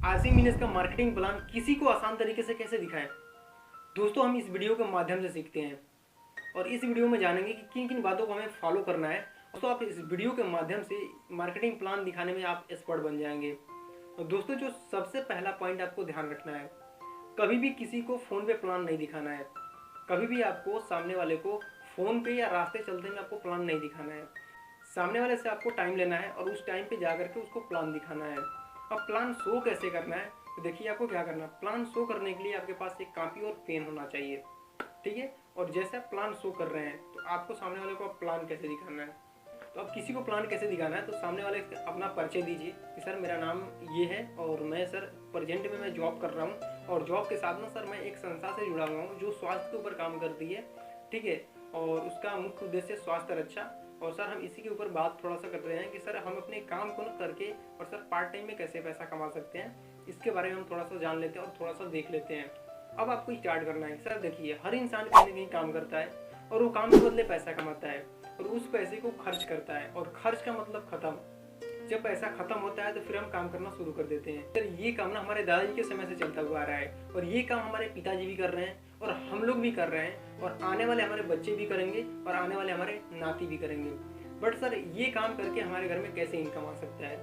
RC का marketing plan किसी को आसान तरीके से कैसे दिखाएं। दोस्तों, हम इस वीडियो के माध्यम से सीखते हैं और इस वीडियो में जानेंगे कि किन किन बातों को हमें फॉलो करना है। दोस्तों, आप इस वीडियो के माध्यम से मार्केटिंग प्लान दिखाने में आप एक्सपर्ट बन जाएंगे। और दोस्तों, जो सबसे पहला पॉइंट आपको ध्यान रखना है, कभी भी किसी को फ़ोन पे प्लान नहीं दिखाना है। कभी भी आपको सामने वाले को फ़ोन पे या रास्ते चलते में आपको प्लान नहीं दिखाना है। सामने वाले से आपको टाइम लेना है और उस टाइम पे जा करके उसको प्लान दिखाना है। अब प्लान शो कैसे करना है, तो देखिए आपको क्या करना है। प्लान शो करने के लिए आपके पास एक कॉपी और पेन होना चाहिए, ठीक है। और जैसे आप प्लान शो कर रहे हैं तो आपको सामने वाले को प्लान कैसे दिखाना है। तो अब किसी को प्लान कैसे दिखाना है, तो सामने वाले से अपना परिचय दीजिए कि सर मेरा नाम ये है और मैं सर प्रेजेंट में मैं जॉब कर रहा हूँ और जॉब के साथ में सर मैं एक संस्था से जुड़ा हुआ हूँ जो स्वास्थ्य के ऊपर काम करती है, ठीक है। और उसका मुख्य उद्देश्य स्वास्थ्य रक्षा। और सर हम इसी के ऊपर बात थोड़ा सा कर रहे हैं कि सर हम अपने काम को न करके और सर पार्ट टाइम में कैसे पैसा कमा सकते हैं, इसके बारे में हम थोड़ा सा जान लेते हैं और थोड़ा सा देख लेते हैं। अब आपको स्टार्ट करना है। सर देखिए, हर इंसान कहीं ना कहीं काम करता है और वो काम के बदले पैसा कमाता है और उस पैसे को खर्च करता है, और खर्च का मतलब खत्म। जब पैसा खत्म होता है तो फिर हम काम करना शुरू कर देते हैं। सर ये काम ना हमारे दादाजी के समय से चलता हुआ आ रहा है और ये काम हमारे पिताजी भी कर रहे हैं और हम लोग भी कर रहे हैं और आने वाले हमारे बच्चे भी करेंगे और आने वाले हमारे नाती भी करेंगे। बट सर ये काम करके हमारे घर में कैसे इनकम आ सकता है।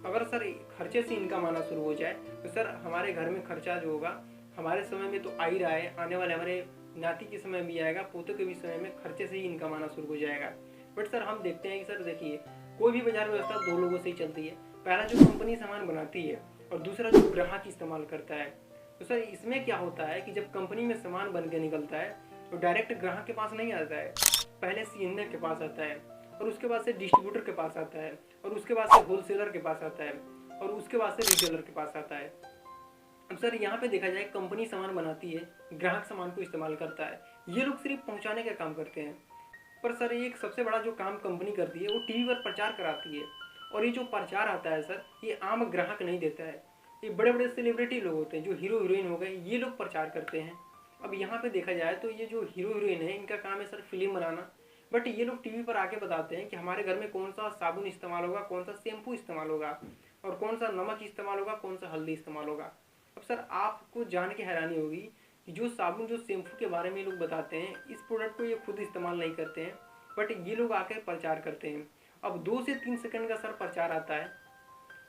अगर सर खर्चे से इनकम आना शुरू हो जाए तो सर हमारे घर में खर्चा जो होगा हमारे समय में तो आ ही रहा है, आने वाले हमारे नाती के समय भी आएगा, पोतों के भी समय में खर्चे से ही इनकम आना शुरू हो जाएगा। बट सर हम देखते हैं कि सर देखिए, कोई भी बाजार व्यवस्था दो लोगों से ही चलती है। पहला जो कंपनी सामान बनाती है और दूसरा जो ग्राहक इस्तेमाल करता है। तो सर इसमें क्या होता है कि जब कंपनी में सामान बन के निकलता है तो डायरेक्ट ग्राहक के पास नहीं आता है, पहले सीएनए के पास आता है और उसके बाद से डिस्ट्रीब्यूटर के पास आता है और उसके बाद से होलसेलर के पास आता है और उसके बाद से रिटेलर के पास आता है। अब सर यहाँ पे देखा जाए, कंपनी सामान बनाती है, ग्राहक सामान को इस्तेमाल करता है, ये लोग सिर्फ पहुँचाने का काम करते हैं। पर सर एक सबसे बड़ा जो काम कंपनी करती है वो टीवी पर प्रचार कराती है और ये जो प्रचार आता है सर, ये आम ग्राहक नहीं देता है। ये बड़े बड़े सेलिब्रिटी लोग होते हैं, जो हीरो हीरोइन हो गए, ये लोग प्रचार करते हैं। अब यहाँ पे देखा जाए तो ये जो हीरो हीरोइन है इनका काम है सर फिल्म बनाना। बट ये लोग टीवी पर आके बताते हैं कि हमारे घर में कौन सा साबुन इस्तेमाल होगा, कौन सा शैम्पू इस्तेमाल होगा और कौन सा नमक इस्तेमाल होगा, कौन सा हल्दी इस्तेमाल होगा। अब सर आपको जान के हैरानी होगी कि जो साबुन जो शैम्पू के बारे में लोग बताते हैं, इस प्रोडक्ट को ये खुद इस्तेमाल नहीं करते हैं, बट ये लोग आकर प्रचार करते हैं। अब 2 से 3 सेकंड का सर प्रचार आता है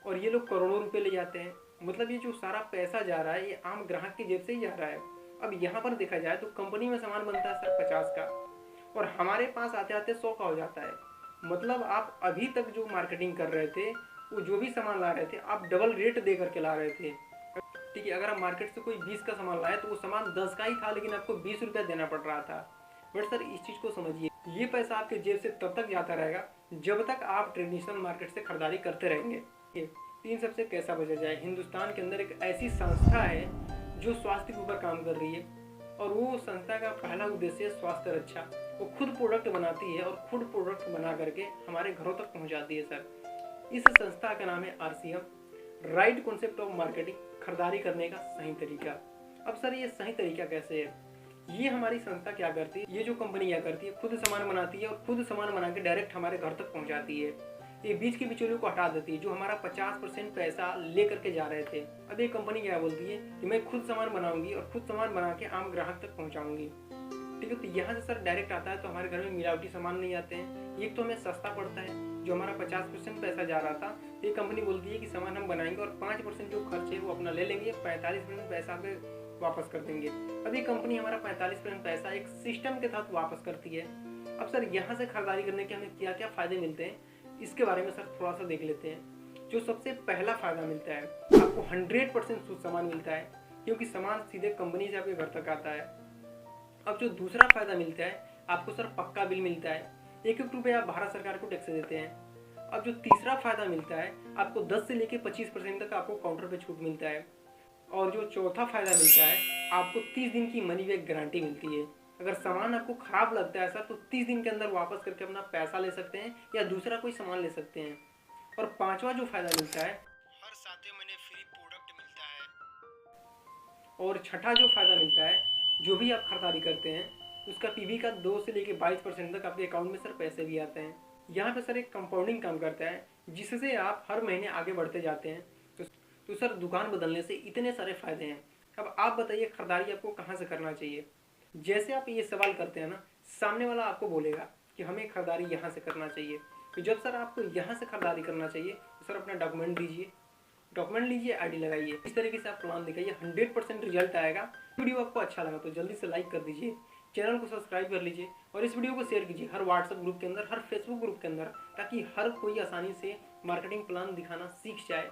और ये लोग करोड़ों रुपए ले जाते हैं। मतलब ये जो सारा पैसा जा रहा है ये आम ग्राहक की जेब से ही जा रहा है। अब यहाँ पर देखा जाए तो कंपनी में सामान बनता है सर 50 का और हमारे पास आते आते 100 का हो जाता है। मतलब आप अभी तक जो मार्केटिंग कर रहे थे, वो जो भी सामान ला रहे थे आप डबल रेट दे करके ला रहे थे, ठीक है। अगर आप मार्केट से कोई 20 का सामान लाए तो वो सामान 10 का ही था, लेकिन आपको 20 रुपया देना पड़ रहा था। बट सर इस चीज़ को समझिए, ये पैसा आपके जेब से तब तक जाता रहेगा जब तक आप ट्रेडिशनल मार्केट से खरीदारी करते रहेंगे। तीन सबसे कैसा बचा जाए। हिंदुस्तान के अंदर एक ऐसी संस्था है जो स्वास्थ्य के ऊपर काम कर रही है और वो संस्था का पहला उद्देश्य है स्वास्थ्य रक्षा। वो खुद प्रोडक्ट बनाती है और खुद प्रोडक्ट बना करके हमारे घरों तक पहुंचाती है सर। इस संस्था का नाम है RCM, right concept of marketing, खरीदारी करने का सही तरीका। अब सर ये सही तरीका कैसे है, ये हमारी संस्था क्या करती है, ये जो कंपनी क्या करती है, खुद सामान बनाती है और खुद सामान बना के डायरेक्ट हमारे घर तक पहुंचाती है। ये बीच के बिचौलियों को हटा देती है जो हमारा 50% पैसा ले करके जा रहे थे। अब ये कंपनी क्या बोलती है कि मैं खुद सामान बनाऊंगी और खुद सामान बना के आम ग्राहक तक पहुंचाऊंगी, ठीक है। तो यहाँ से सर डायरेक्ट आता है तो हमारे घर में मिलावटी सामान नहीं आते हैं। एक तो हमें सस्ता पड़ता है, जो हमारा 50% पैसा जा रहा था, ये कंपनी बोलती है कि सामान हम बनाएंगे और 5% जो खर्च है वो अपना ले लेंगे, 45% पैसा हमें वापस कर देंगे। अभी कंपनी हमारा 45% पैसा एक सिस्टम के तहत वापस करती है। अब सर यहाँ से खरीदारी करने के हमें क्या क्या फायदे मिलते हैं, इसके बारे में सर थोड़ा सा देख लेते हैं। जो सबसे पहला फायदा मिलता है, आपको 100% शुद्ध सामान मिलता है क्योंकि सामान सीधे कंपनी से आपके घर तक आता है। अब जो दूसरा फायदा मिलता है, आपको सर पक्का बिल मिलता है, 1-1 रुपया आप भारत सरकार को टैक्स देते हैं। अब जो तीसरा फायदा मिलता है, आपको 10 से लेकर 25% तक आपको काउंटर पे छूट मिलता है। और जो चौथा फायदा मिलता है, आपको 30 दिन की मनी बैक गारंटी मिलती है। अगर सामान आपको खराब लगता है सर तो 30 दिन के अंदर वापस करके अपना पैसा ले सकते हैं या दूसरा कोई सामान ले सकते हैं। और पांचवा जो फायदा मिलता है, हर 7वें महीने फ्री प्रोडक्ट मिलता है। और छठा जो फायदा मिलता है, जो भी आप खरीदारी करते हैं उसका पीवी का 2 से लेकर 22% तक आपके अकाउंट में सर पैसे भी आते हैं। यहाँ पे सर एक कंपाउंडिंग काम करता है जिससे आप हर महीने आगे बढ़ते जाते हैं। तो सर दुकान बदलने से इतने सारे फ़ायदे हैं। अब आप बताइए खरीदारी आपको कहाँ से करना चाहिए। जैसे आप ये सवाल करते हैं ना, सामने वाला आपको बोलेगा कि हमें खरीदारी यहाँ से करना चाहिए। तो जब सर आपको यहाँ से खरीदारी करना चाहिए तो सर अपना डॉक्यूमेंट दीजिए, डॉक्यूमेंट लीजिए, आईडी लगाइए, इस तरीके से आप प्लान दिखाइए, 100% रिजल्ट आएगा। वीडियो आपको अच्छा लगा तो जल्दी से लाइक कर दीजिए, चैनल को सब्सक्राइब कर लीजिए और इस वीडियो को शेयर कीजिए हर व्हाट्सएप ग्रुप के अंदर, हर फेसबुक ग्रुप के अंदर, ताकि हर कोई आसानी से मार्केटिंग प्लान दिखाना सीख जाए।